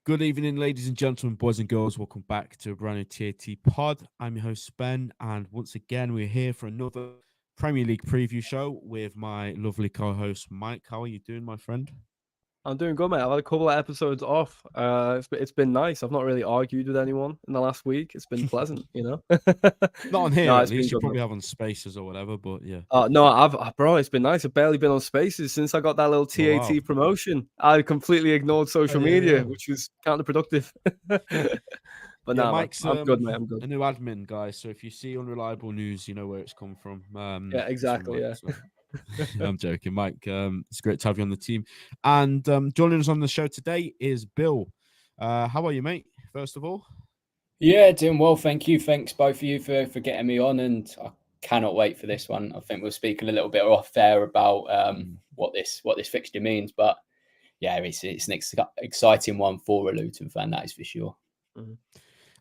Good evening, ladies and gentlemen, boys and girls. Welcome back to a brand new TAT pod. I'm your host, Ben, and once again, we're here for another Premier League preview show with my lovely co host, Mike. How are you doing, my friend? I'm doing good, mate. I've had a couple of episodes off. It's been nice. I've not really argued with anyone in the last week. It's been pleasant, you know. Not on here, No, at it's been least. You good, man. probably have on spaces or whatever, but yeah. No, bro, it's been nice. I've barely been on Spaces since I got that little Oh, wow. TAT promotion. I completely ignored Oh, social yeah, media, yeah. which was counterproductive. But Yeah, nah, man, Mike's I'm good, mate. I'm good. a new admin guy, so if you see unreliable news, you know where it's come from. Yeah, It's from exactly. Mike. Yeah. So I'm joking, Mike. It's great to have you on the team. And joining us on the show today is Bill. How are you, mate? First of all. Yeah, doing well, thank you. Thanks both of you for getting me on, and I cannot wait for this one. I think we're speaking a little bit off there about what this fixture means, but yeah, it's an exciting one for a Luton fan, that is for sure. Mhm.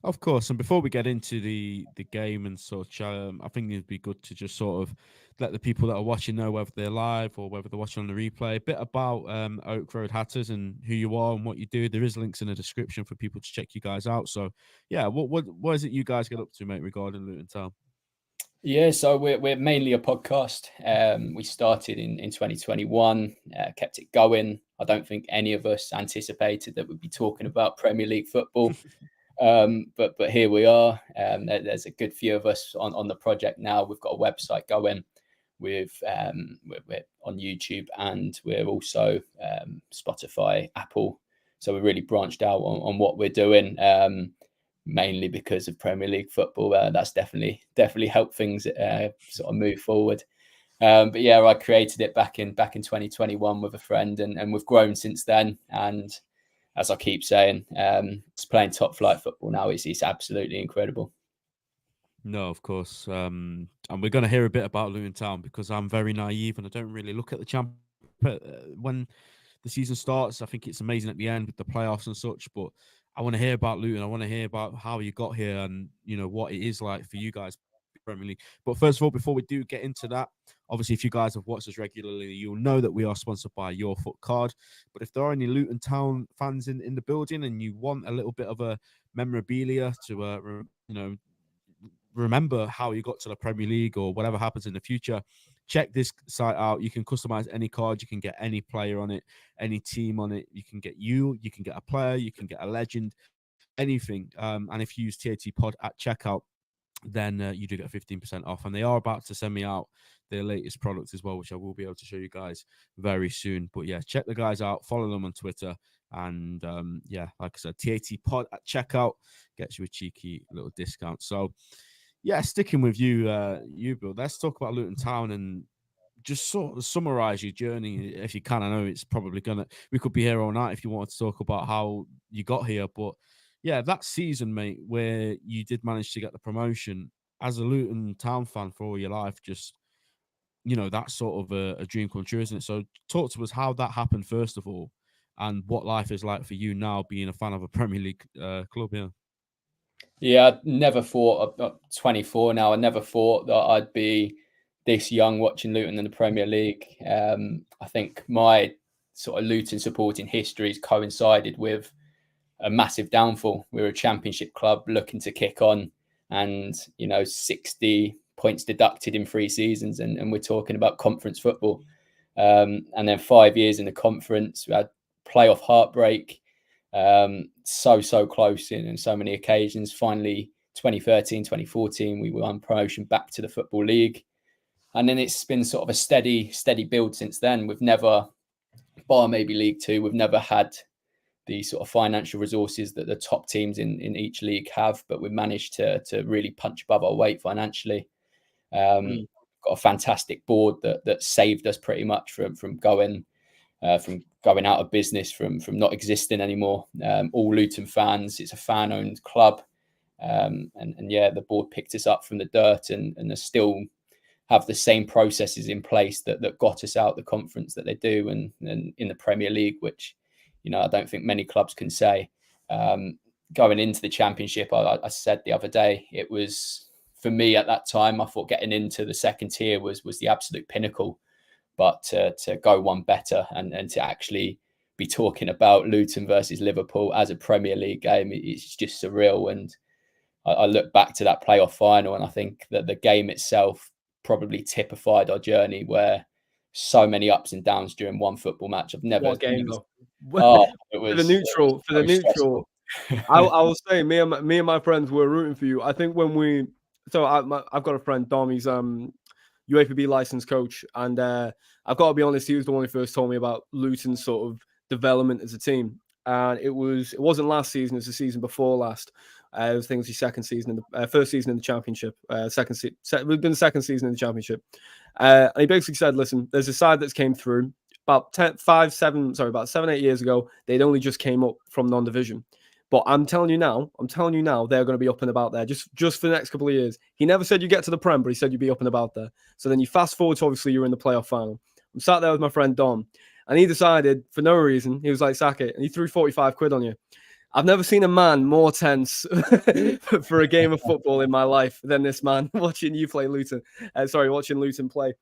Of course, and before we get into the game and such, I think it'd be good to just sort of let the people that are watching know whether they're live or whether they're watching on the replay a bit about Oak Road Hatters and who you are and what you do. There is links in the description for people to check you guys out. So, yeah, what is it you guys get up to, mate, regarding Luton Town? Yeah, so we're mainly a podcast. We started in 2021, kept it going. I don't think any of us anticipated that we'd be talking about Premier League football. But here we are. There's a good few of us on the project now. We've got a website going. We're on YouTube, and we're also Spotify, Apple. So we're really branched out on what we're doing, mainly because of Premier League football. That's definitely helped things sort of move forward. But yeah, I created it back in 2021 with a friend, and we've grown since then. And as I keep saying, it's playing top flight football now. It's absolutely incredible. No, of course. And we're going to hear a bit about Luton Town because I'm very naive and I don't really look at the champ when the season starts. I think it's amazing at the end with the playoffs and such, but I want to hear about Luton. I want to hear about how you got here and what it is like for you guys Premier League. But first of all, before we do get into that, obviously if you guys have watched us regularly, you'll know that we are sponsored by Your Foot Card. But if there are any Luton Town fans in the building and you want a little bit of a memorabilia to remember how you got to the Premier League or whatever happens in the future, check this site out. You can customize any card. You can get any player on it, any team on it. You can get a player, you can get a legend, anything. And if you use TAT Pod at checkout, then you do get 15% off. And they are about to send me out their latest products as well, which I will be able to show you guys very soon. But yeah, check the guys out, follow them on Twitter. And yeah, like I said, TAT Pod at checkout gets you a cheeky little discount. So yeah, sticking with you, Bill, let's talk about Luton Town and just sort of summarize your journey if you can. I know it's probably we could be here all night if you wanted to talk about how you got here, but yeah, that season, mate, where you did manage to get the promotion as a Luton Town fan for all your life, just that's sort of a dream come true, isn't it? So talk to us how that happened first of all, and what life is like for you now being a fan of a Premier League club here. Yeah, I never thought, I'm 24 now, I never thought that I'd be this young watching Luton in the Premier League. I think my sort of Luton supporting history has coincided with a massive downfall. We were a championship club looking to kick on, and 60 points deducted in 3 seasons, and we're talking about conference football. And then 5 years in the conference, we had playoff heartbreak. So close in so many occasions. Finally, 2013, 2014, we won promotion back to the Football League. And then it's been sort of a steady build since then. We've never, bar maybe League Two, we've never had the sort of financial resources that the top teams in each league have, but we've managed to really punch above our weight financially. Got a fantastic board that saved us pretty much from going out of business, from not existing anymore. All Luton fans. It's a fan-owned club, and yeah, the board picked us up from the dirt, and they still have the same processes in place that got us out the conference that they do, and in the Premier League, which I don't think many clubs can say. Going into the Championship, I said the other day, it was, for me at that time, I thought getting into the second tier was the absolute pinnacle. But to go one better and to actually be talking about Luton versus Liverpool as a Premier League game. It's just surreal. And I look back to that playoff final, and I think that the game itself probably typified our journey, where so many ups and downs during one football match. I've never. What game though? Oh, it For was the neutral. I will say, me and my friends were rooting for you. I think when I've got a friend, Dom. He's UAPB licensed coach, and I've got to be honest, he was the one who first told me about Luton's sort of development as a team. And it wasn't last season; it was the season before last. It was the second season first season in the championship. We've been the second season in the championship. And he basically said, "Listen, there's a side that's came through about 7-8 years ago. They'd only just came up from non-division. But I'm telling you now, they're going to be up and about there just for the next couple of years." He never said you get to the Prem, but he said you'd be up and about there. So then you fast forward to, obviously, you're in the playoff final. I'm sat there with my friend Dom, and he decided, for no reason, he was like, "Sack it," and he threw 45 quid on you. I've never seen a man more tense for a game of football in my life than this man watching Luton play.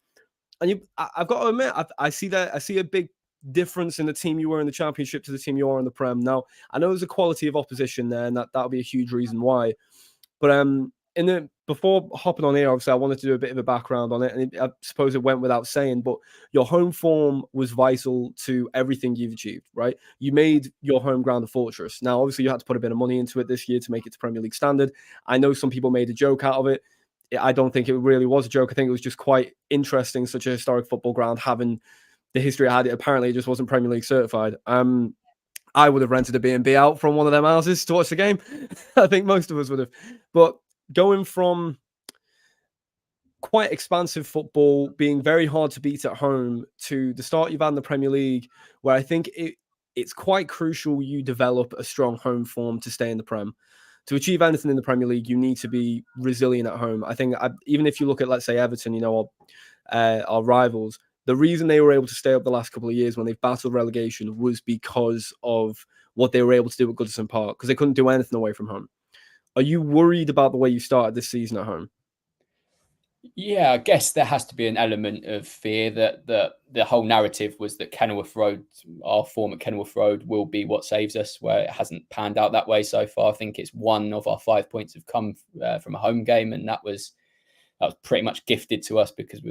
And I've got to admit, I see a big difference in the team you were in the championship to the team you are in the Prem. Now, I know there's a quality of opposition there, and that'll be a huge reason why. But before hopping on here, obviously, I wanted to do a bit of a background on it, and I suppose it went without saying, but your home form was vital to everything you've achieved, right? You made your home ground a fortress. Now, obviously, you had to put a bit of money into it this year to make it to Premier League standard. I know some people made a joke out of it. I don't think it really was a joke. I think it was just quite interesting, such a historic football ground, having the history it had. Apparently, it just wasn't Premier League certified. I would have rented a B&B out from one of them houses to watch the game. I think most of us would have. But going from quite expansive football, being very hard to beat at home, to the start you've had in the Premier League, where I think it's quite crucial you develop a strong home form to stay in the Prem. To achieve anything in the Premier League, you need to be resilient at home. I think even if you look at, let's say, Everton, our rivals, the reason they were able to stay up the last couple of years when they've battled relegation was because of what they were able to do at Goodison Park, because they couldn't do anything away from home. Are you worried about the way you started this season at home? Yeah, I guess there has to be an element of fear that the whole narrative was that Kenilworth Road, our form at Kenilworth Road, will be what saves us, where it hasn't panned out that way so far. I think it's one of our 5 points have come from a home game, and that was pretty much gifted to us because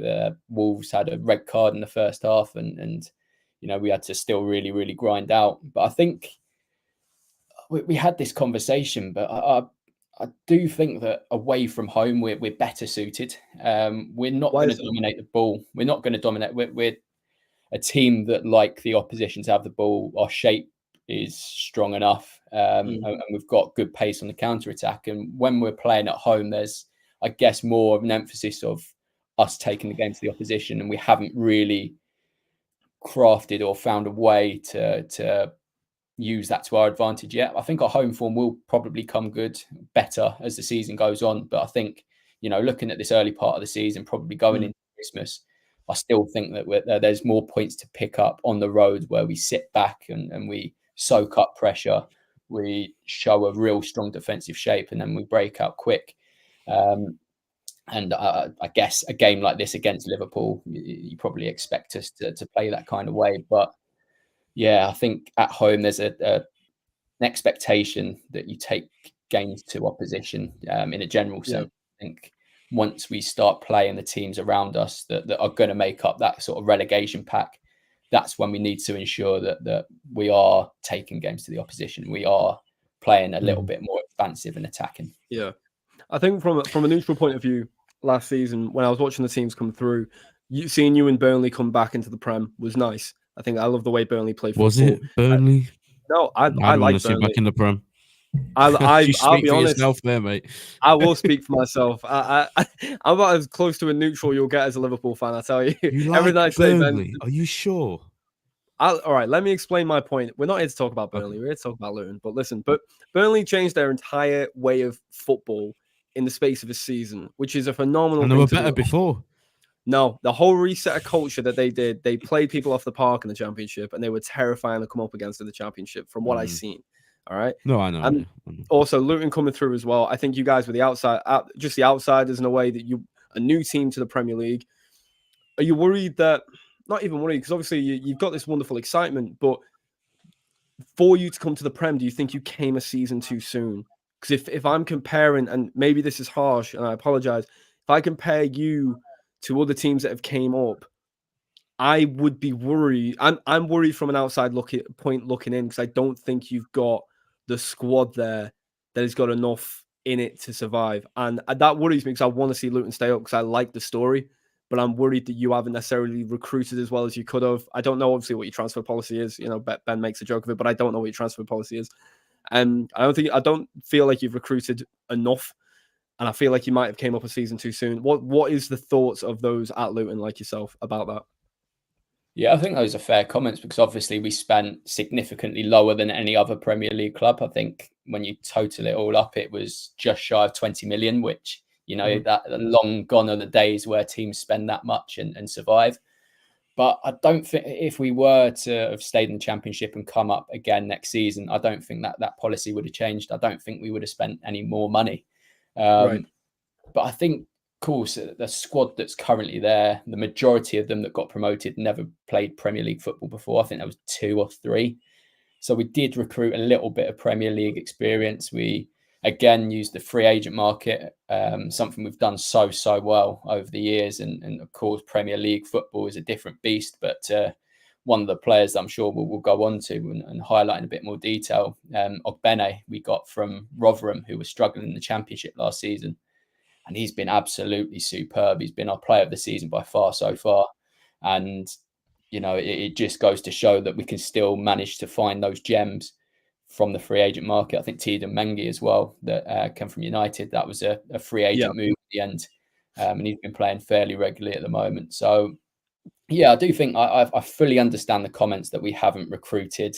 Wolves had a red card in the first half, and we had to still really, really grind out. But I think we had this conversation, but I do think that away from home, we're better suited. We're not going to dominate the ball. We're not going to dominate. We're a team that like the opposition to have the ball. Our shape is strong enough, and we've got good pace on the counter-attack. And when we're playing at home, there's, I guess, more of an emphasis of us taking the game to the opposition, and we haven't really crafted or found a way to use that to our advantage yet. I think our home form will probably come better as the season goes on. But I think, looking at this early part of the season, probably going into Christmas, I still think that there's more points to pick up on the road where we sit back and we soak up pressure. We show a real strong defensive shape, and then we break out quick. And I guess a game like this against Liverpool, you probably expect us to play that kind of way. But yeah, I think at home there's an expectation that you take games to opposition in a general sense. I think once we start playing the teams around us that are going to make up that sort of relegation pack, that's when we need to ensure that we are taking games to the opposition. We are playing a little bit more expansive and attacking. Yeah. I think from a neutral point of view, last season, when I was watching the teams come through, seeing you and Burnley come back into the Prem was nice. I think I love the way Burnley play football. Was it Burnley? No, I like Burnley. Back in the Prem. I'll be honest. Yourself there, mate. I will speak for myself. I'm about as close to a neutral you'll get as a Liverpool fan. I tell you. You like Burnley? Are you sure? All right, let me explain my point. We're not here to talk about Burnley. We're here to talk about Luton. But listen, Burnley changed their entire way of football in the space of a season, which is a phenomenal. And they were better before. No, the whole reset of culture that they did, they played people off the park in the Championship, and they were terrifying to come up against in the Championship, from what I've seen. All right. No, I know. And also Luton coming through as well. I think you guys were the outsiders in a way that a new team to the Premier League. Are you worried that? Not even worried, because obviously you've got this wonderful excitement, but for you to come to the Prem, do you think you came a season too soon? Because if I'm comparing, and maybe this is harsh, and I apologize, if I compare you to other teams that have came up, I would be worried. I'm worried from an outside looking in, because I don't think you've got the squad there that has got enough in it to survive, and that worries me because I want to see Luton stay up because I like the story, but I'm worried that you haven't necessarily recruited as well as you could have. I don't know obviously what your transfer policy is. You know, Ben makes a joke of it, but I don't know what your transfer policy is, and I don't feel like you've recruited enough. And I feel like you might have came up a season too soon. What is the thoughts of those at Luton like yourself about that? Yeah, I think those are fair comments because obviously we spent significantly lower than any other Premier League club. I think when you total it all up, it was just shy of 20 million, which, you know, that long gone are the days where teams spend that much and survive. But I don't think if we were to have stayed in the Championship and come up again next season, I don't think that policy would have changed. I don't think we would have spent any more money. Right. But I think, of course, the squad that's currently there, the majority of them that got promoted never played Premier League football before. I think there was 2 or 3. So we did recruit a little bit of Premier League experience. We, again, used the free agent market, something we've done so well over the years. And of course, Premier League football is a different beast. But one of the players that I'm sure we'll go on to and highlight in a bit more detail, Ogbene, we got from Rotherham, who was struggling in the Championship last season. And he's been absolutely superb. He's been our player of the season by far so far. And, you know, it just goes to show that we can still manage to find those gems from the free agent market. I think Tiedemann Mengi as well, that came from United. That was a free agent move at the end. And he's been playing fairly regularly at the moment. So, yeah, I do think I fully understand the comments that we haven't recruited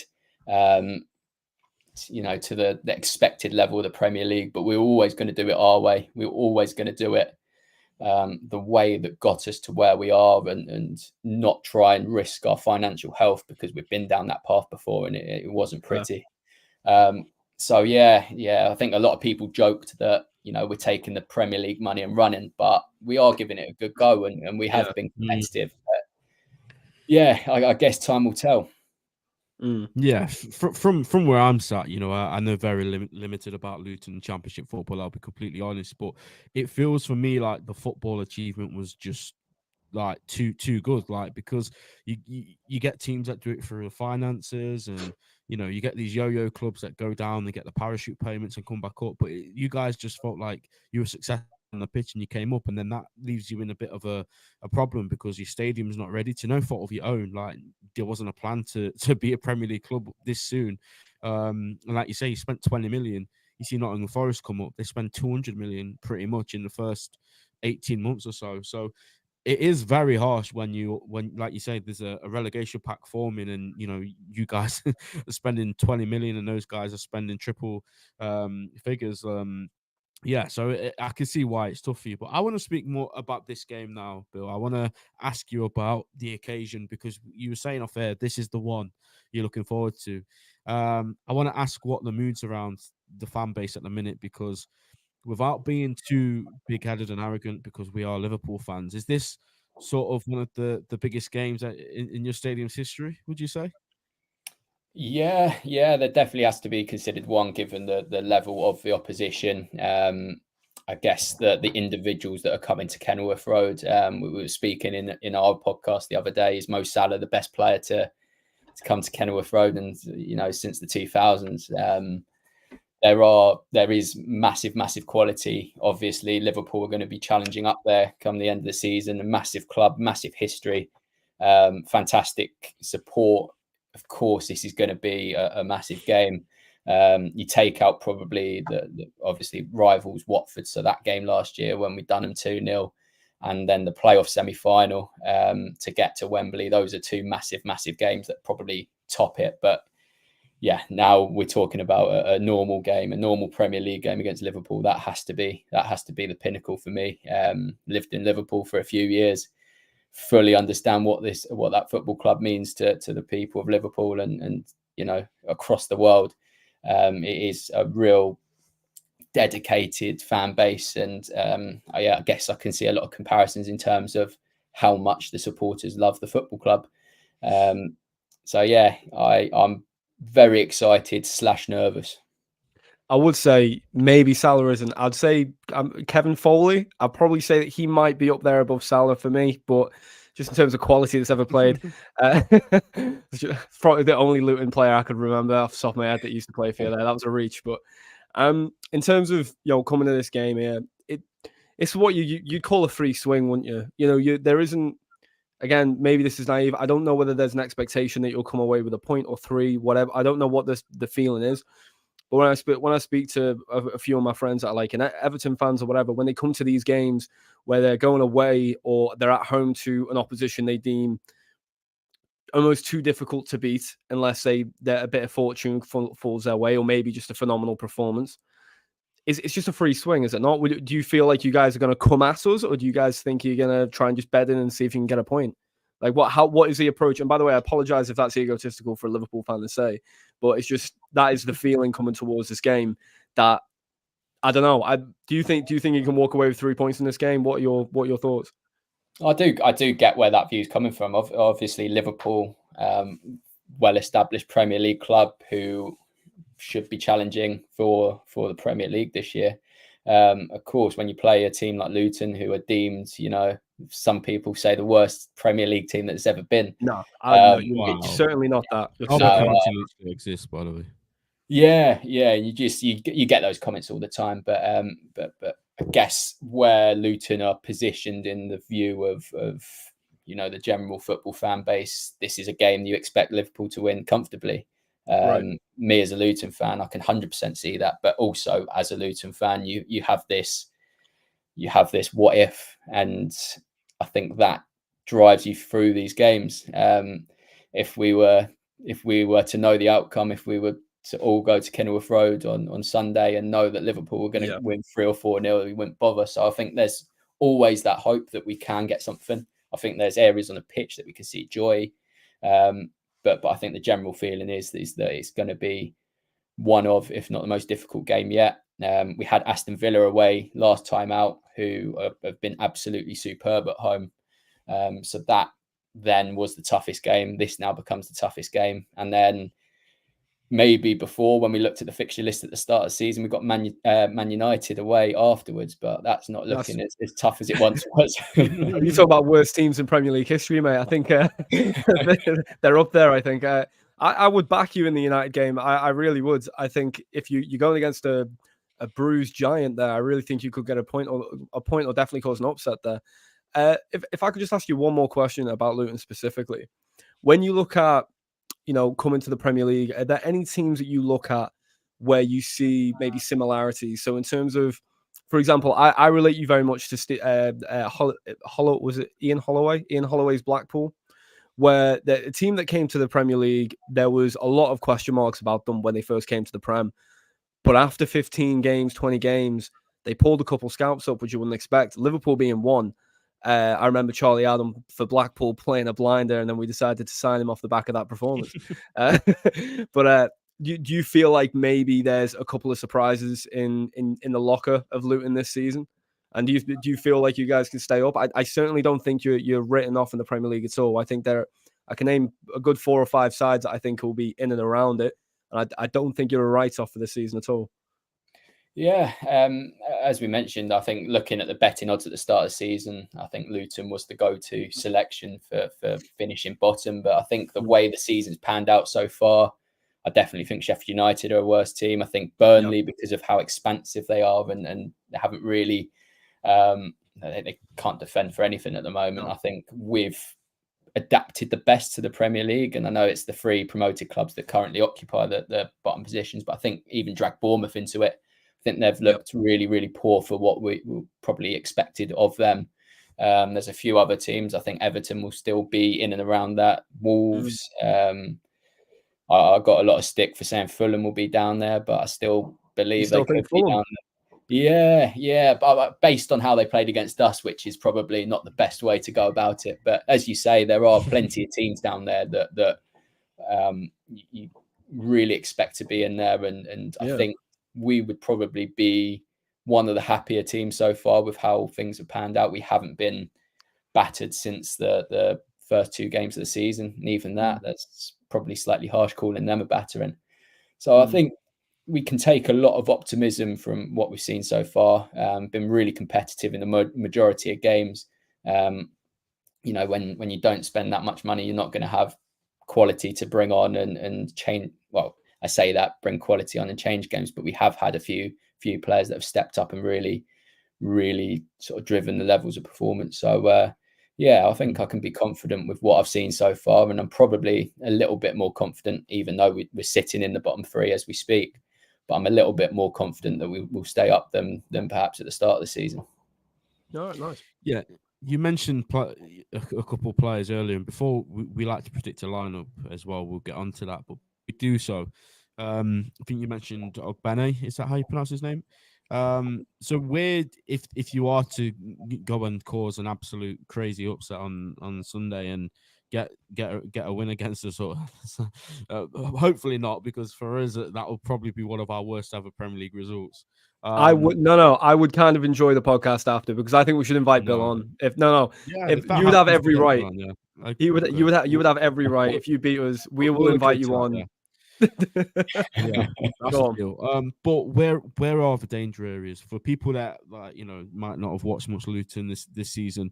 you know, to the expected level of the Premier League, but we're always going to do it our way. We're always going to do it the way that got us to where we are, and not try and risk our financial health because we've been down that path before and it wasn't pretty. So yeah, I think a lot of people joked that, you know, we're taking the Premier League money and running, but we are giving it a good go, and we have been competitive. But yeah, I guess time will tell. Yeah, from where I'm sat, you know, I know very limited about Luton Championship football. I'll be completely honest, but it feels for me like the football achievement was just like too good. Like, because you get teams that do it through the finances, and you know, you get these yo-yo clubs that go down, they get the parachute payments and come back up. But you guys just felt like you were successful on the pitch and you came up, and then that leaves you in a bit of a problem because your stadium's not ready, to no fault of your own. Like, there wasn't a plan to be a Premier League club this soon. And like you say, you spent 20 million. You see Nottingham Forest come up, they spend 200 million pretty much in the first 18 months or so. So it is very harsh when like you say, there's a relegation pack forming, and you know, you guys are spending 20 million and those guys are spending triple figures. Yeah, so I can see why it's tough for you. But I want to speak more about this game now, Bill. I want to ask you about the occasion, because you were saying off air, this is the one you're looking forward to. I want to ask what the mood's around the fan base at the minute, because without being too big-headed and arrogant, because we are Liverpool fans, is this sort of one of the biggest games in your stadium's history, would you say? Yeah, there definitely has to be considered one, given the level of the opposition. I guess the individuals that are coming to Kenilworth Road. We were speaking in our podcast the other day. Is Mo Salah the best player to come to Kenilworth Road? And you know, since the 2000s, there is massive quality. Obviously, Liverpool are going to be challenging up there come the end of the season. A massive club, massive history, fantastic support. Of course, this is going to be a massive game. You take out probably the obviously rivals Watford, so that game last year when we done them 2-0, and then the playoff semi-final to get to Wembley. Those are 2 massive games that probably top it. But yeah, now we're talking about a normal game, a normal Premier League game against Liverpool. That has to be the pinnacle for me. Lived in Liverpool for a few years. Fully understand what that football club means to the people of Liverpool and you know, across the world. It is a real dedicated fan base, and I guess I can see a lot of comparisons in terms of how much the supporters love the football club. So yeah, I'm very excited / nervous. I would say maybe Salah isn't. I'd say Kevin Foley. I'd probably say that he might be up there above Salah for me, but just in terms of quality that's ever played, probably the only Luton player I could remember off the top of my head that used to play for you there. That was a reach, but in terms of coming to this game here, it's what you'd call a free swing, wouldn't you? There isn't. Again, maybe this is naive. I don't know whether there's an expectation that you'll come away with a point or three, whatever. I don't know what the feeling is. But when I speak to a few of my friends that are like Everton fans or whatever, when they come to these games where they're going away or they're at home to an opposition they deem almost too difficult to beat, unless they're a bit of fortune falls their way, or maybe just a phenomenal performance. It's just a free swing, is it not? Do you feel like you guys are going to come at us, or do you guys think you're going to try and just bed in and see if you can get a point? Like what is the approach? And by the way, I apologize if that's egotistical for a Liverpool fan to say, but it's just that is the feeling coming towards this game. That I don't know. Do you think you can walk away with 3 points in this game? What are your thoughts? I do get where that view is coming from. Obviously, Liverpool, well-established Premier League club who should be challenging for the Premier League this year. Of course, when you play a team like Luton, who are deemed, some people say the worst Premier League team that's ever been. No, Wow. it's certainly not that. Exists, by the way. Yeah, you get those comments all the time, but I guess where Luton are positioned in the view of the general football fan base, this is a game you expect Liverpool to win comfortably. Right. Me as a Luton fan, I can 100% see that, but also as a Luton fan, you have this what if, and I think that drives you through these games. If we were to know the outcome, if we were to all go to Kenilworth Road on Sunday and know that Liverpool were going to win 3 or 4-0, we wouldn't bother. So I think there's always that hope that we can get something. I think there's areas on the pitch that we can see joy. But I think the general feeling is that it's going to be one of, if not the most difficult game yet. We had Aston Villa away last time out, who have been absolutely superb at home. So that then was the toughest game. This now becomes the toughest game. And then maybe before, when we looked at the fixture list at the start of the season, we got Man United away afterwards, but that's not looking as tough as it once was. You talk about worst teams in Premier League history, mate. I think they're up there. I think I would back you in the United game. I really would. I think if you're going against a bruised giant there, I really think you could get a point or definitely cause an upset there. If I could just ask you one more question about Luton specifically, when you look at coming to the Premier League, are there any teams that you look at where you see maybe similarities? So in terms of, for example, I relate you very much to was it Ian Holloway? Ian Holloway's Blackpool, where the team that came to the Premier League, there was a lot of question marks about them when they first came to the Prem. But after 15 games, 20 games, they pulled a couple scalps up, which you wouldn't expect. Liverpool being one. I remember Charlie Adam for Blackpool playing a blinder, and then we decided to sign him off the back of that performance. But do you feel like maybe there's a couple of surprises in the locker of Luton this season? And do you feel like you guys can stay up? I certainly don't think you're written off in the Premier League at all. I think I can name a good 4 or 5 sides that I think will be in and around it. And I don't think you're a write-off for this season at all. Yeah, as we mentioned, I think looking at the betting odds at the start of the season, I think Luton was the go-to selection for finishing bottom. But I think the way the season's panned out so far, I definitely think Sheffield United are a worse team. I think Burnley, because of how expansive they are and they haven't really, they can't defend for anything at the moment. I think we've adapted the best to the Premier League, and I know it's the 3 promoted clubs that currently occupy the bottom positions, but I think even drag Bournemouth into it. I think they've looked really, really poor for what we probably expected of them. There's a few other teams. I think Everton will still be in and around that. Wolves. I got a lot of stick for saying Fulham will be down there, but I still believe they could be down there. Yeah. But based on how they played against us, which is probably not the best way to go about it. But as you say, there are plenty of teams down there that you really expect to be in there. And I think we would probably be one of the happier teams so far with how things have panned out. We haven't been battered since the first 2 games of the season. And even that's probably slightly harsh calling them a battering. So I think we can take a lot of optimism from what we've seen so far. Been really competitive in the majority of games. When you don't spend that much money, you're not going to have quality to bring on and change. Well, I say that, bring quality on and change games, but we have had a few players that have stepped up and really sort of driven the levels of performance. So I think I can be confident with what I've seen so far, and I'm probably a little bit more confident, even though we're sitting in the bottom three as we speak. But I'm a little bit more confident that we will stay up than perhaps at the start of the season. All right, nice. Yeah, you mentioned a couple of players earlier, and before we like to predict a lineup as well. We'll get onto that, but we do so. I think you mentioned Ogbene. Is that how you pronounce his name? So where, if you are to go and cause an absolute crazy upset on Sunday and get a win against us, or hopefully not, because for us that will probably be one of our worst ever Premier League results. I would kind of enjoy the podcast after, because I think we should invite Bill on. If you would have every right. You would have every right. If you beat us, we will invite you on. Yeah, that's the deal. But where are the danger areas for people that might not have watched much Luton this season?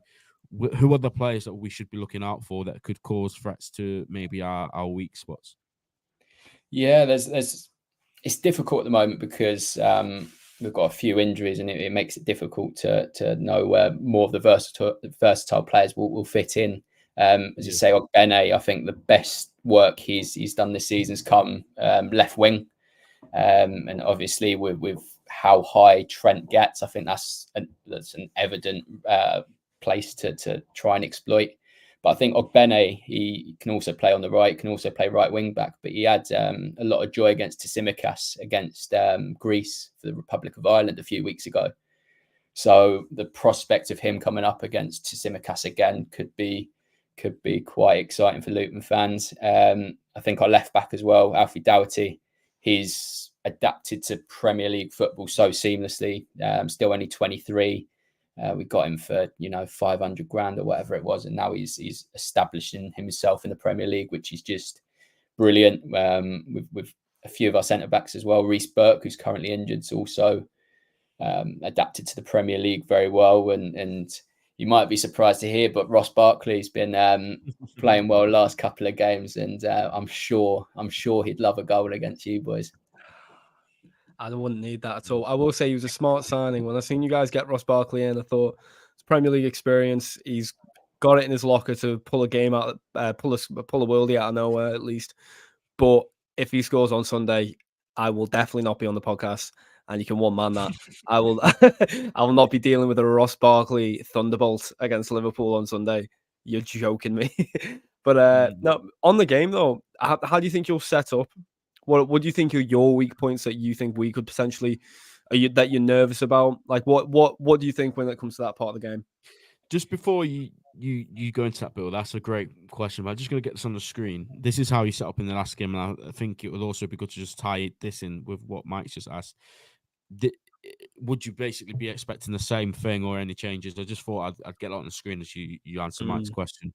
Who are the players that we should be looking out for that could cause threats to maybe our weak spots? Yeah, it's difficult at the moment because we've got a few injuries, and it makes it difficult to know where more of the versatile players will fit in. As you say, Ogbene, I think the best work he's done this season's come left wing, and obviously with how high Trent gets, I think that's an evident place to try and exploit. But I think Ogbene, he can also play on the right, can also play right wing back. But he had a lot of joy against Tsimikas against Greece for the Republic of Ireland a few weeks ago. So the prospect of him coming up against Tsimikas again could be quite exciting for Luton fans. I think our left back as well, Alfie Doughty, he's adapted to Premier League football so seamlessly. Still only 23. We got him for 500 grand or whatever it was, and now he's establishing himself in the Premier League, which is just brilliant. With a few of our centre backs as well, Reece Burke, who's currently injured, is also adapted to the Premier League very well. And you might be surprised to hear, but Ross Barkley's been playing well the last couple of games, and I'm sure he'd love a goal against you boys. I wouldn't need that at all. I will say he was a smart signing. When I seen you guys get Ross Barkley in, I thought it's Premier League experience. He's got it in his locker to pull a game out, pull a worldie out of nowhere at least. But if he scores on Sunday, I will definitely not be on the podcast, and you can one man that. I will not be dealing with a Ross Barkley thunderbolt against Liverpool on Sunday. You're joking me. But no, on the game though, how do you think you'll set up? What do you think are your weak points that you think we could potentially, that you're nervous about? Like what do you think when it comes to that part of the game? Just before you go into that, Bill, that's a great question. But I'm just going to get this on the screen. This is how you set up in the last game, and I think it would also be good to just tie this in with what Mike's just asked. Would you basically be expecting the same thing or any changes? I just thought I'd get on the screen as you answer Mike's question.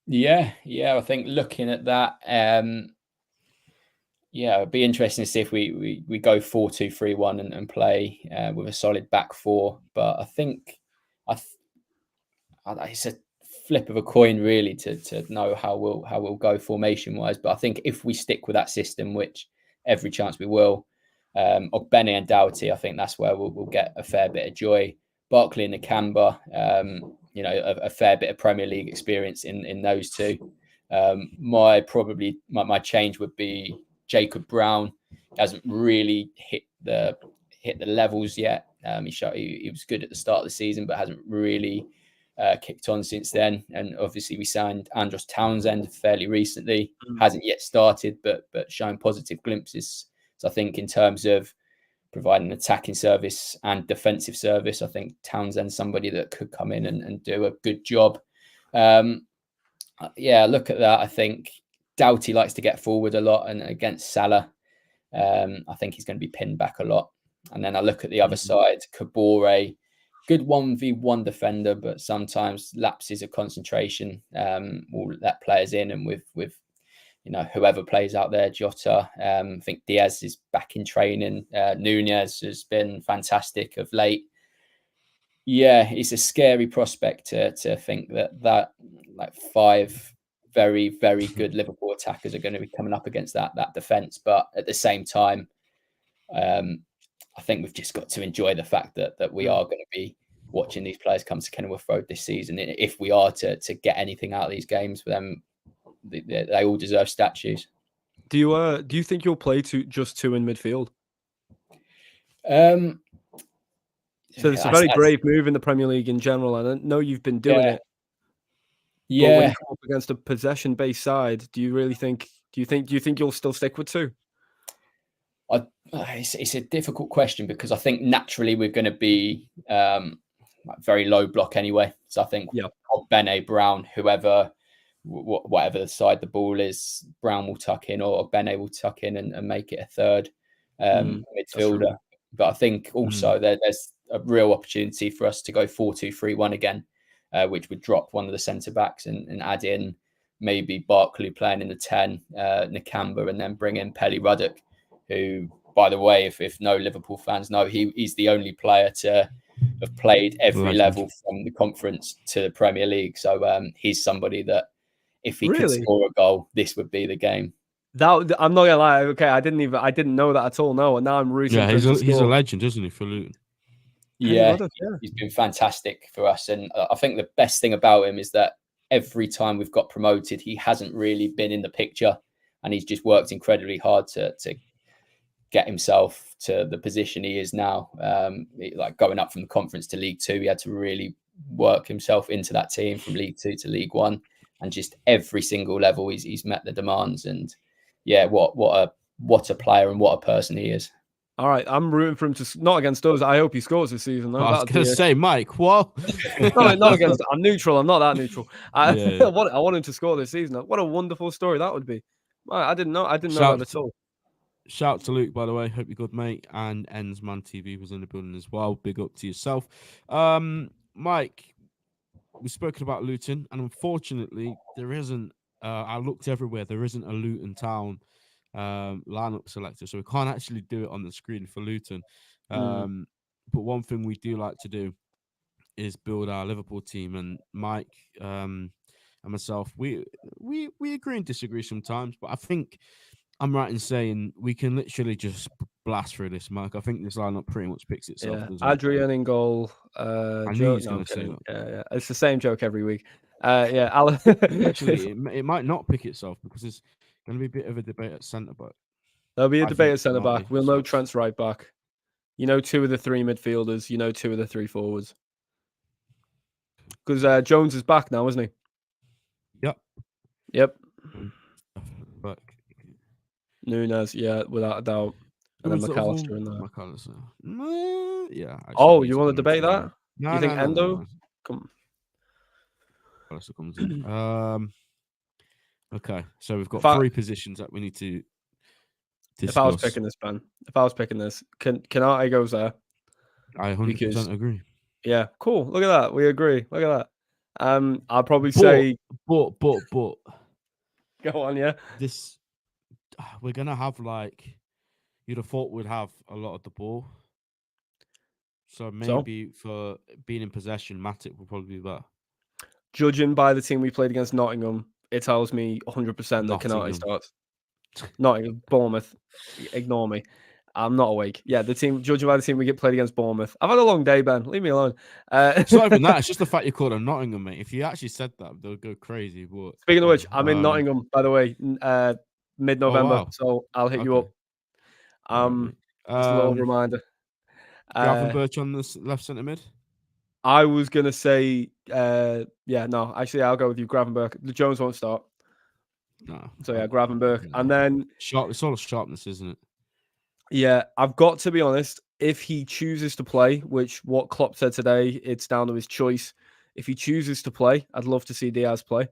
Yeah, I think looking at that, it'd be interesting to see if we go 4-2-3-1 and play with a solid back four. But I think it's a flip of a coin really to know how we'll go formation wise. But I think if we stick with that system, which every chance we will, Ogbene and Doughty, I think that's where we'll get a fair bit of joy. Barkley and Nakamba, a fair bit of Premier League experience in those two. My change would be Jacob Brown. Hasn't really hit the levels yet. He was good at the start of the season, but hasn't really kicked on since then. And obviously we signed Andros Townsend fairly recently. Hasn't yet started, but showing positive glimpses. So I think in terms of providing attacking service and defensive service, I think Townsend's somebody that could come in and do a good job. Look at that. I think Doughty likes to get forward a lot, and against Salah, I think he's going to be pinned back a lot. And then I look at the other side, Kabore, good 1v1 defender, but sometimes lapses of concentration will let players in. And with whoever plays out there, Jota. I think Diaz is back in training. Nunez has been fantastic of late. Yeah, it's a scary prospect to think that like 5 very, very good Liverpool attackers are going to be coming up against that defence. But at the same time, I think we've just got to enjoy the fact that we are going to be watching these players come to Kenilworth Road this season. If we are to get anything out of these games for them, they all deserve statues. Do you think you'll play just 2 in midfield? So it's a very brave move in the Premier League in general, and I know you've been doing it. Yeah. But when you come up against a possession-based side, do you think you'll still stick with 2? It's a difficult question because I think naturally we're going to be very low block anyway. So I think Bene, Brown, whoever, whatever side the ball is, Brown will tuck in or Bene will tuck in and make it a third midfielder. But I think also there's a real opportunity for us to go 4-2-3-1 again, which would drop one of the centre backs and add in maybe Barkley playing in the 10, Nakamba, and then bring in Pelly Ruddock, who, by the way, if no Liverpool fans know, he's the only player to have played every level from the conference to the Premier League. So he's somebody that if he could score a goal, this would be the game. That I'm not gonna lie. Okay, I didn't know that at all. No, and now I'm rooting. Yeah, he's a legend, isn't he, for Luton? Yeah, he's been fantastic for us, and I think the best thing about him is that every time we've got promoted, he hasn't really been in the picture, and he's just worked incredibly hard to get himself to the position he is now. Like going up from the conference to League Two, he had to really work himself into that team from League Two to League One, and just every single level he's met the demands. And yeah, what a player and what a person he is. All right, I'm rooting for him to not against us. I hope he scores this season. I was going to say, Mike, what? not against. I'm neutral. I'm not that neutral. I want him to score this season. What a wonderful story that would be. I didn't know that at all. Shout out to Luke, by the way. Hope you're good, mate. And Ensman TV was in the building as well. Big up to yourself. Mike, we've spoken about Luton, and unfortunately, there isn't. I looked everywhere. There isn't a Luton Town lineup selector, so we can't actually do it on the screen for Luton. But one thing we do like to do is build our Liverpool team. And Mike and myself, we agree and disagree sometimes, but I think I'm right in saying we can literally just blast through this, Mike. I think this lineup pretty much picks itself. Yeah. Adrian in goal. I knew he was going to say that. Yeah. It's the same joke every week. Alan. Actually, it might not pick itself because there's going to be a bit of a debate at centre back. There'll be a debate at centre back. We'll know Trent's right back. 2 of the 3 midfielders. 2 of the 3 forwards. Because Jones is back now, isn't he? Yep. Back. Nunez, without a doubt. And then McAllister in there. Yeah. Actually, you want to debate that? No, you think Endo? No. Come. McAllister comes in. Okay, so we've got 3 positions that we need to discuss. If I was picking this, Ben, Canate goes there. I 100% agree. Yeah, cool. Look at that. We agree. Look at that. I'll probably say. But. Go on, yeah. We're gonna have you'd have thought we'd have a lot of the ball. So maybe for being in possession, Matic will probably be better. Judging by the team we played against Nottingham, it tells me 100% that Canate starts. Nottingham, Bournemouth. Ignore me. I'm not awake. Yeah, judging by the team we played against Bournemouth. I've had a long day, Ben. Leave me alone. It's not even that. It's just the fact you called them Nottingham, mate. If you actually said that, they'll go crazy. But speaking of which, I'm in Nottingham, by the way, mid-November. So I'll hit you up. Just a little reminder. Gravenberch on the left centre mid? I was going to say, no. Actually, I'll go with you, Gravenberch. The Jones won't start. No. So, Gravenberch. And then... It's all sharpness, isn't it? Yeah, I've got to be honest. If he chooses to play, which what Klopp said today, it's down to his choice. If he chooses to play, I'd love to see Diaz play.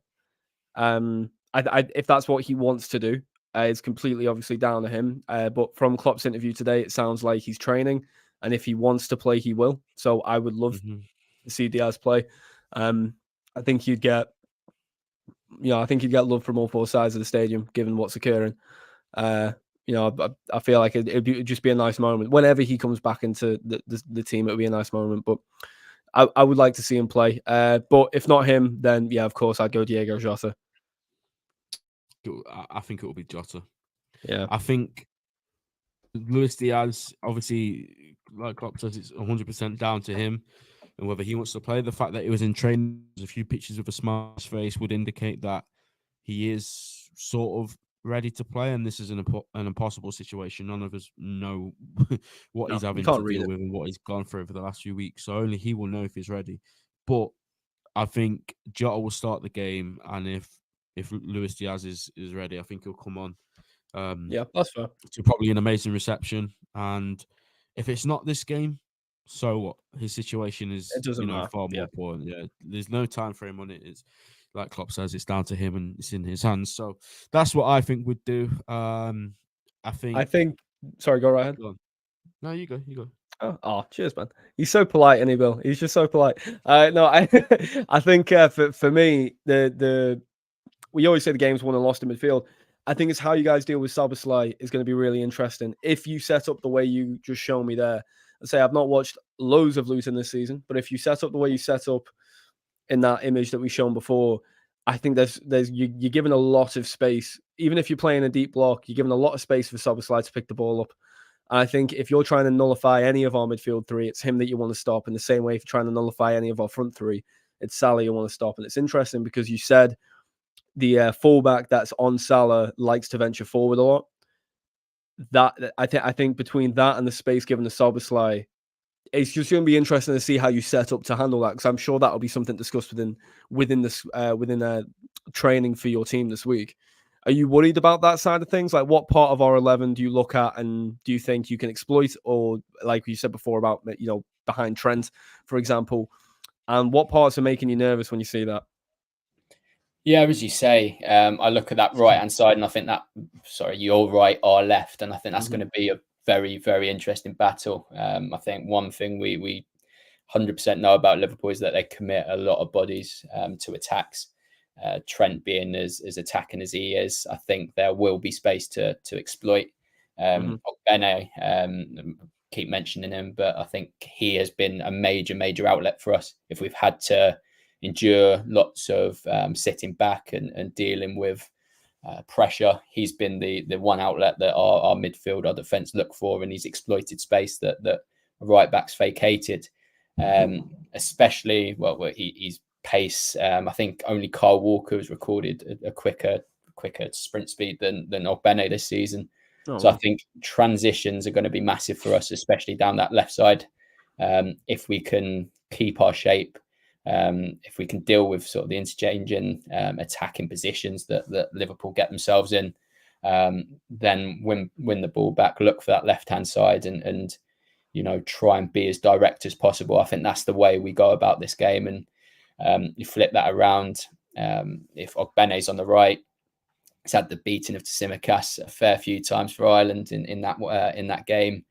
If that's what he wants to do, it's completely obviously down to him. But from Klopp's interview today, it sounds like he's training. And if he wants to play, he will. So I would love to see Diaz play. I think you'd get I think he'd get love from all four sides of the stadium, given what's occurring. I feel like it'd just be a nice moment whenever he comes back into the team. It would be a nice moment, but I would like to see him play. But if not him, then yeah, of course I'd go Diego Jota. I think it will be Jota. Yeah, I think Luis Diaz, obviously, like Klopp says, it's 100% down to him and whether he wants to play. The fact that he was in training, a few pictures of a smile on his face would indicate that he is sort of ready to play, and this is an impossible situation. None of us know what no, he's you having can't to read deal it. with and what he's gone through over the last few weeks. So only he will know if he's ready. But I think Jota will start the game, and if Luis Diaz is ready, I think he'll come on. Yeah, that's fair. To probably an amazing reception. And if it's not this game, so what? His situation is, It doesn't matter. far more Yeah. important. Yeah, there's no time frame on it. It's like Klopp says, it's down to him and it's in his hands. So that's what I think would do. I think. Sorry, go right ahead. Go on. No, you go. You go. Oh, cheers, man. He's so polite, isn't he, Bill? He's just so polite. No, I I think for me, we always say the game's won and lost in midfield. I think it's how you guys deal with Szoboszlai is going to be really interesting. If you set up the way you just show me there, and say I've not watched loads of Luton this season, but if you set up the way you set up in that image that we've shown before, I think you're given a lot of space. Even if you're playing a deep block, you're given a lot of space for Szoboszlai to pick the ball up. And I think if you're trying to nullify any of our midfield three, it's him that you want to stop. In the same way, if you're trying to nullify any of our front three, it's Salah you want to stop. And it's interesting because you said the fullback that's on Salah likes to venture forward a lot. I think between that and the space given to Szoboszlai, it's just going to be interesting to see how you set up to handle that, because I'm sure that'll be something discussed within training for your team this week. Are you worried about that side of things? Like, what part of our 11 do you look at and do you think you can exploit, or like you said before about behind Trent, for example, and what parts are making you nervous when you see that? Yeah, as you say, I look at that right hand side and I think your right, our left, and I think that's going to be a very, very interesting battle. I think one thing we 100% know about Liverpool is that they commit a lot of bodies to attacks. Trent being as attacking as he is, I think there will be space to exploit. Ogbene, keep mentioning him, but I think he has been a major outlet for us. If we've had to endure lots of sitting back and dealing with pressure, he's been the one outlet that our midfield, our defence look for, and he's exploited space that right backs vacated. Especially, he's pace. I think only Kyle Walker has recorded a quicker sprint speed than Ogbene this season. So I think transitions are going to be massive for us, especially down that left side. If we can keep our shape, if we can deal with sort of the interchanging attacking positions that Liverpool get themselves in, then win the ball back, look for that left-hand side and try and be as direct as possible. I think that's the way we go about this game. And you flip that around. If Ogbene's on the right, he's had the beating of Tsimikas a fair few times for Ireland in that game.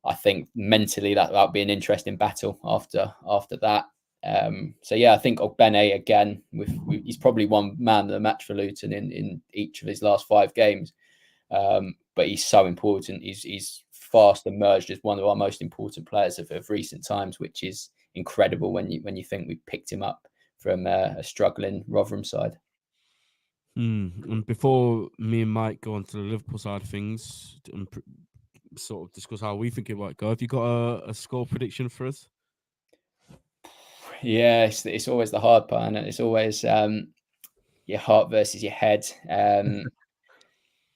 I think mentally that'll be an interesting battle after that. So yeah, I think Ogbene again, he's probably one man of the match for Luton in each of his last 5 games. But he's so important. He's fast emerged as one of our most important players of recent times, which is incredible when you think we picked him up from a struggling Rotherham side. And before me and Mike go on to the Liverpool side of things and sort of discuss how we think it might go, have you got a score prediction for us? Yeah, it's always the hard part, and it's always your heart versus your head.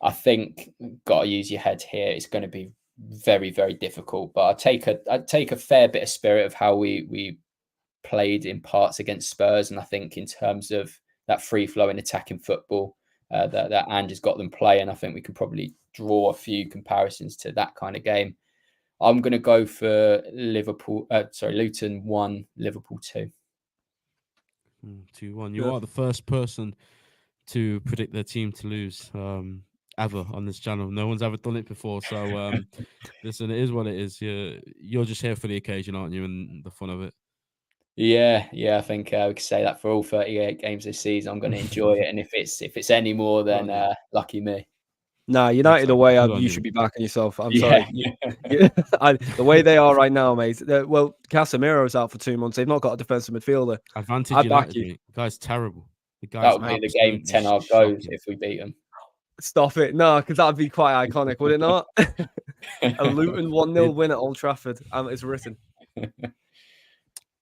I think got to use your head here. It's going to be very, very difficult, but I'd take a fair bit of spirit of how we played in parts against Spurs, and I think in terms of that free flowing attacking football that Ange's got them playing, I think we can probably draw a few comparisons to that kind of game. I'm going to go for Luton 1, Liverpool 2. 2-1. You are the first person to predict their team to lose ever on this channel. No one's ever done it before. So listen, it is what it is. You're just here for the occasion, aren't you? And the fun of it. Yeah, I think we could say that for all 38 games this season. I'm going to enjoy it, and if it's any more, then lucky me. Nah, United Exactly. away, Good on you you. should be backing yourself. I'm Yeah. sorry. The way they are right now, mate. Well, Casemiro's out for 2 months. They've not got a defensive midfielder. Advantage I'd back United, you. mate. The guy's terrible. The That guy's would be the game absolutely 10 odd goes shocking. if we beat them. Stop it. No, because that'd be quite iconic, would it not? A Luton 1-0 win at Old Trafford. It's written.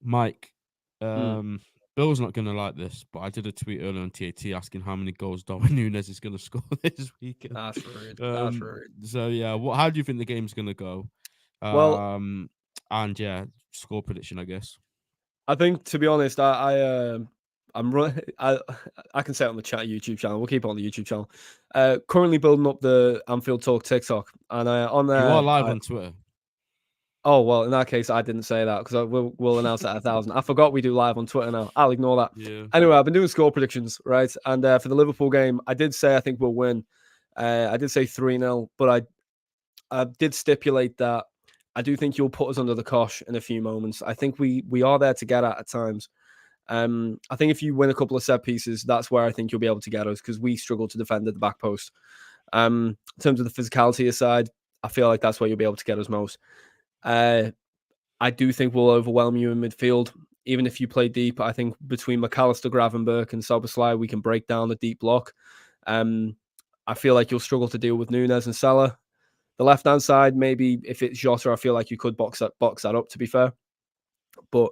Mike, Bill's not going to like this, but I did a tweet earlier on TAT asking how many goals Darwin Núñez is going to score this weekend. That's rude. That's rude. So, yeah, how do you think the game's going to go? Well, and yeah, score prediction, I guess. I think, to be honest, I can say it on the chat YouTube channel. We'll keep it on the YouTube channel. Currently building up the Anfield Talk TikTok, and on there you are live on Twitter. Oh, well, in that case, I didn't say that because we'll announce that at 1,000. I forgot we do live on Twitter now. I'll ignore that. Yeah. Anyway, I've been doing score predictions, right? And for the Liverpool game, I did say I think we'll win. I did say 3-0, but I did stipulate that I do think you'll put us under the cosh in a few moments. I think we are there to get at times. I think if you win a couple of set pieces, that's where I think you'll be able to get us because we struggle to defend at the back post. In terms of the physicality aside, I feel like that's where you'll be able to get us most. I do think we'll overwhelm you in midfield. Even if you play deep, I think between McAllister, Gravenberch, and Szoboszlai, we can break down the deep block. I feel like you'll struggle to deal with Núñez and Salah. The left-hand side, maybe if it's Jota, I feel like you could box that up, to be fair. But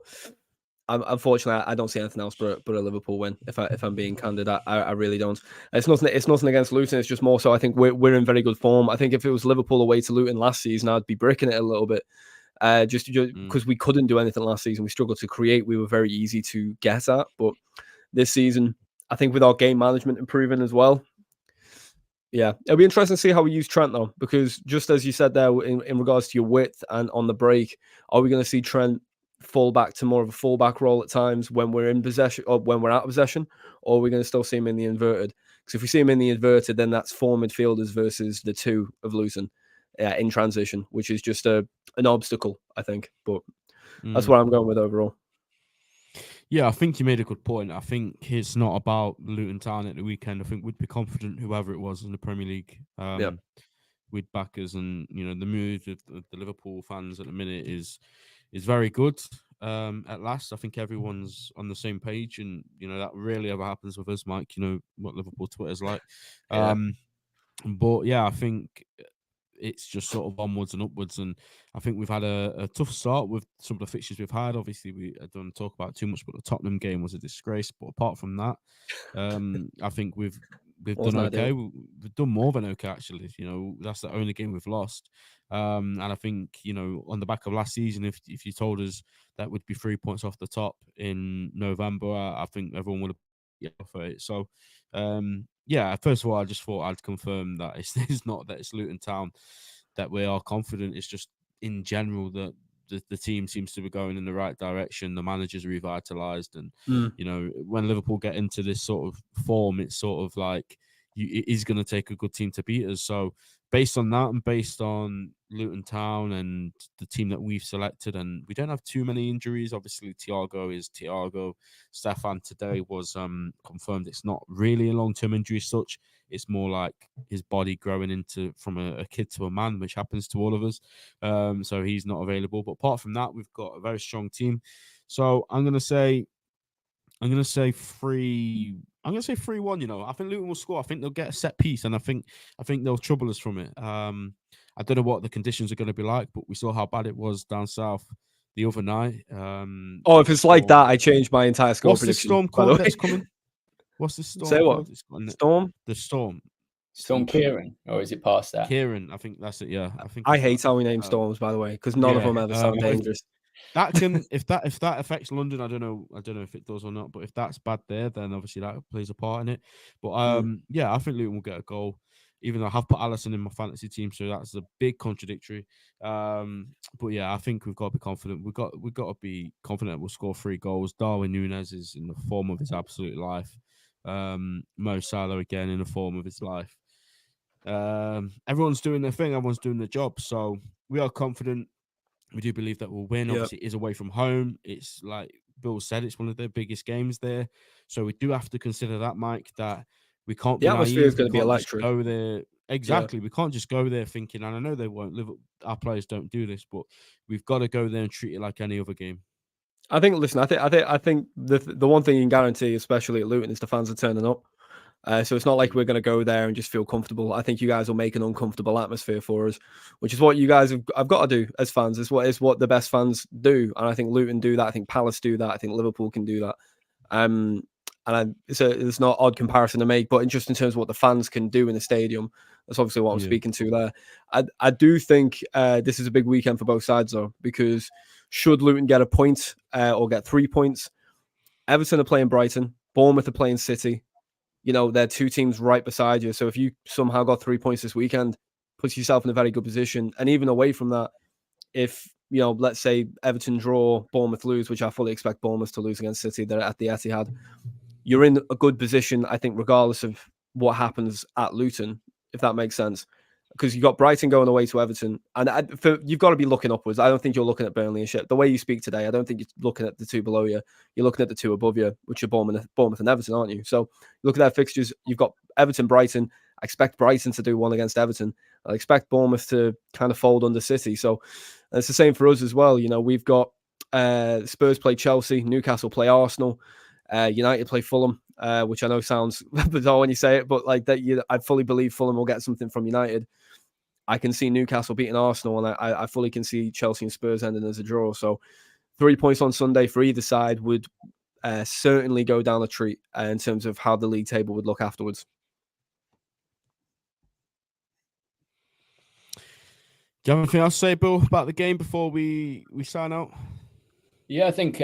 unfortunately, I don't see anything else but a Liverpool win. If I'm being candid, I really don't. It's nothing against Luton. It's just more so I think we're in very good form. I think if it was Liverpool away to Luton last season, I'd be bricking it a little bit. Just because we couldn't do anything last season. We struggled to create. We were very easy to get at. But this season, I think with our game management improving as well, yeah, it'll be interesting to see how we use Trent though, because just as you said there in regards to your width and on the break, are we going to see Trent fall back to more of a fullback role at times when we're in possession or when we're out of possession, or are we going to still see him in the inverted? Because if we see him in the inverted, then that's 4 midfielders versus the 2 of Luton in transition, which is just an obstacle, I think. But that's what I'm going with overall. Yeah, I think you made a good point. I think it's not about Luton Town at the weekend. I think we'd be confident, whoever it was in the Premier League, with backers, and the mood of the Liverpool fans at the minute is very good. At last, I think everyone's on the same page, and that rarely ever happens with us, Mike. You know what Liverpool Twitter's like. But yeah, I think it's just sort of onwards and upwards, and I think we've had a tough start with some of the fixtures we've had. Obviously, I don't want to talk about it too much, but the Tottenham game was a disgrace. But apart from that, I think we've done okay. We've done more than okay, actually. That's the only game we've lost. And I think on the back of last season, if you told us that would be 3 points off the top in November, I think everyone would have for it. So yeah, first of all, I just thought I'd confirm that it's not that it's Luton Town that we are confident. It's just in general that the team seems to be going in the right direction. The manager's revitalized, and when Liverpool get into this sort of form, it's sort of like it is going to take a good team to beat us. So based on that, and based on Luton Town and the team that we've selected, and we don't have too many injuries. Obviously, Thiago is Thiago. Stefan today was confirmed it's not really a long-term injury as such. It's more like his body growing from a kid to a man, which happens to all of us. So he's not available. But apart from that, we've got a very strong team. So I'm gonna say 3-1. I think Luton will score. I think they'll get a set piece, and I think they'll trouble us from it. I don't know what the conditions are going to be like, but we saw how bad it was down south the other night. If it's like that, I changed my entire score prediction. What's the storm called that's coming? What's the storm called? Storm? The storm. Storm Kieran, or is it past that? Kieran, I think that's it. Yeah, I hate how we name storms, by the way, because none of them ever sound dangerous. That can if that affects London, I don't know if it does or not. But if that's bad there, then obviously that plays a part in it. But yeah, I think Luton will get a goal, even though I have put Alisson in my fantasy team, so that's a big contradictory. But yeah, I think we've got to be confident. We've got to be confident we'll score 3 goals. Darwin Núñez is in the form of his absolute life. Mo Salah again in the form of his life. Everyone's doing their thing. Everyone's doing their job. So we are confident. We do believe that we'll win. Obviously, it is away from home. It's like Bill said, it's one of their biggest games there. So we do have to consider that, Mike, that we can't The be atmosphere is naive. going We to be can't just electric. go there. Exactly. We can't just go there thinking, and I know they won't live. Our players don't do this, but we've got to go there and treat it like any other game. I think. Listen, I think the one thing you can guarantee, especially at Luton, is the fans are turning up. So it's not like we're going to go there and just feel comfortable. I think you guys will make an uncomfortable atmosphere for us, which is what you guys have got to do as fans. Is what the best fans do, and I think Luton do that. I think Palace do that. I think Liverpool can do that. It's not odd comparison to make, but just in terms of what the fans can do in the stadium, that's obviously what I'm speaking to there. I do think this is a big weekend for both sides, though, because should Luton get a point or get 3 points, Everton are playing Brighton, Bournemouth are playing City. You know, they're two teams right beside you. So if you somehow got 3 points this weekend, puts yourself in a very good position. And even away from that, if, you know, let's say Everton draw, Bournemouth lose, which I fully expect Bournemouth to lose against City, they're at the Etihad, you're in a good position, I think, regardless of what happens at Luton, if that makes sense. Because you've got Brighton going away to Everton, and you've got to be looking upwards. I don't think you're looking at Burnley and shit. The way you speak today, I don't think you're looking at the two below you. You're looking at the two above you, which are Bournemouth and Everton, aren't you? So look at their fixtures. You've got Everton, Brighton. I expect Brighton to do one against Everton. I expect Bournemouth to kind of fold under City. So it's the same for us as well. You know, we've got Spurs play Chelsea, Newcastle play Arsenal, United play Fulham, which I know sounds bizarre when you say it, but like that, I fully believe Fulham will get something from United. I can see Newcastle beating Arsenal, and I fully can see Chelsea and Spurs ending as a draw. So 3 points on Sunday for either side would certainly go down a treat in terms of how the league table would look afterwards. Do you have anything else to say, Bill, about the game before we sign out? Yeah, I think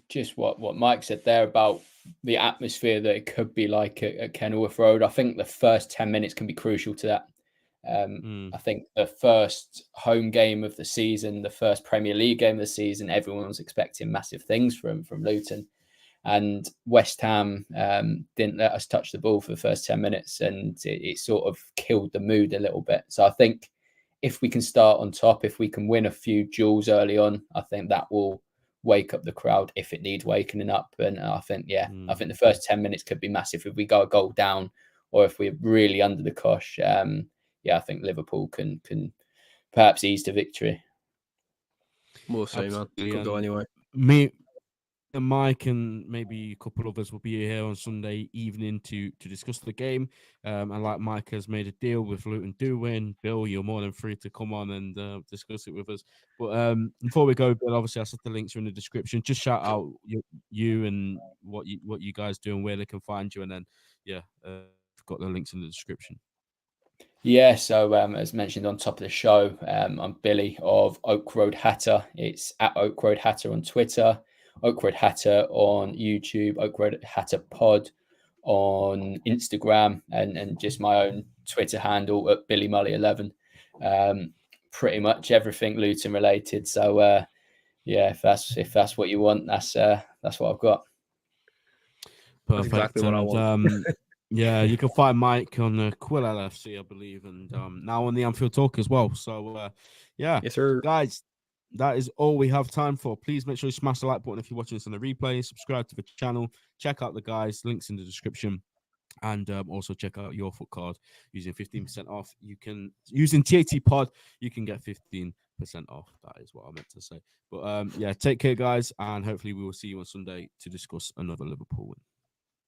just what Mike said there about the atmosphere that it could be like at Kenilworth Road. I think the first 10 minutes can be crucial to that. I think the first home game of the season, the first Premier League game of the season, everyone was expecting massive things from Luton, and West Ham didn't let us touch the ball for the first 10 minutes, and it sort of killed the mood a little bit. So I think if we can start on top, if we can win a few duels early on, I think that will wake up the crowd if it needs wakening up. And I think, I think the first 10 minutes could be massive if we go a goal down, or if we're really under the cosh. I think Liverpool can perhaps ease to victory. We'll see, man. It could go anyway. Me and Mike and maybe a couple others will be here on Sunday evening to discuss the game. And like Mike has made a deal with Luton do win, Bill, you're more than free to come on and discuss it with us. But before we go, Bill, obviously I said the links are in the description. Just shout out you and what you guys do and where they can find you. And then, I've got the links in the description. Yeah, so as mentioned on top of the show, I'm Billy of Oak Road Hatter. It's at Oak Road Hatter on Twitter, Oak Road Hatter on YouTube, Oak Road Hatter Pod on Instagram, and just my own Twitter handle at Billy Mully 11. Pretty much everything Luton related. So if that's what you want, that's what I've got. Perfect. That's exactly what I want. Yeah, you can find Mike on Quill LFC, I believe, and now on the Anfield Talk as well. So, yes, sir. Guys, that is all we have time for. Please make sure you smash the like button if you're watching this on the replay. Subscribe to the channel. Check out the guys. Links in the description. And also check out your foot card using 15% off. You can using TAT Pod. You can get 15% off. That is what I meant to say. But take care, guys, and hopefully we will see you on Sunday to discuss another Liverpool win.